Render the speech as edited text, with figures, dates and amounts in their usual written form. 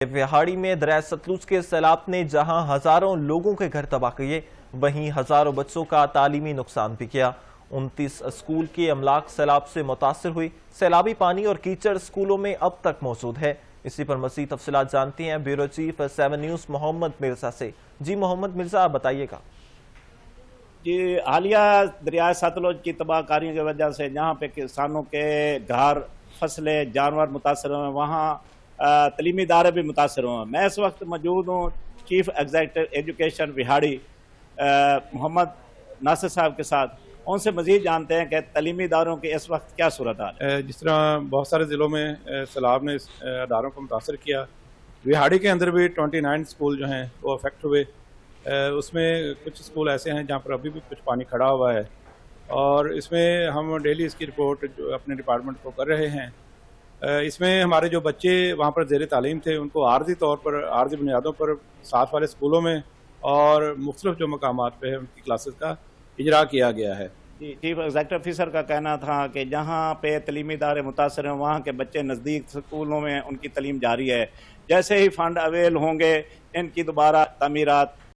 विहाड़ी में दरिया सतलुज के सैलाब ने जहां हजारों लोगों के घर तबाह किए, वहीं हजारों बच्चों का तालीमी नुकसान भी किया। 29 स्कूल के अमलाक सैलाब से मुतासिर हुई। सैलाबी पानी और कीचड़ स्कूलों में अब तक मौजूद है। इसी पर मज़ीद तफसीलात जानते हैं bureau chief 7 news Mohammad Mirza से। जी मोहम्मद मिर्जा, आप बताइएगा। जी, हालिया दरिया सतलुज की तबाहकारियों की वजह से जहाँ पे किसानों के घर, फसलें, जानवर मुतासर हुए, वहाँ तलीमी इदारे भी मुतासर हुए। मैं इस वक्त मौजूद हूँ chief executive education Vehari Mohammad Nasir साहब के साथ। उनसे मजीद जानते हैं कि तलीमी इदारों की इस वक्त क्या सूरत हाल है। जिस तरह बहुत सारे ज़िलों में सैलाब ने इदारों को मुतासर किया, विहाड़ी के अंदर भी 29 स्कूल जो हैं वो अफेक्ट हुए। उसमें कुछ स्कूल ऐसे हैं जहाँ पर अभी भी कुछ पानी खड़ा हुआ है, और इसमें हम डेली इसकी रिपोर्ट जो अपने डिपार्टमेंट को कर रहे हैं। इसमें हमारे जो बच्चे वहाँ पर ज़ेर तालीम थे, उनको आर्जी तौर पर, आर्जी बुनियादों पर साथ वाले स्कूलों में और मुख्तलिफ जो मकामात पे है उनकी क्लासेस का इजरा किया गया है। जी, चीफ एग्जीक्यूटिव ऑफिसर का कहना था कि जहाँ पे तलीमी इदारे मुतासर हैं वहाँ के बच्चे नज़दीक स्कूलों में उनकी तलीम जारी है। जैसे ही फंड अवेल होंगे, इनकी दोबारा तमीरात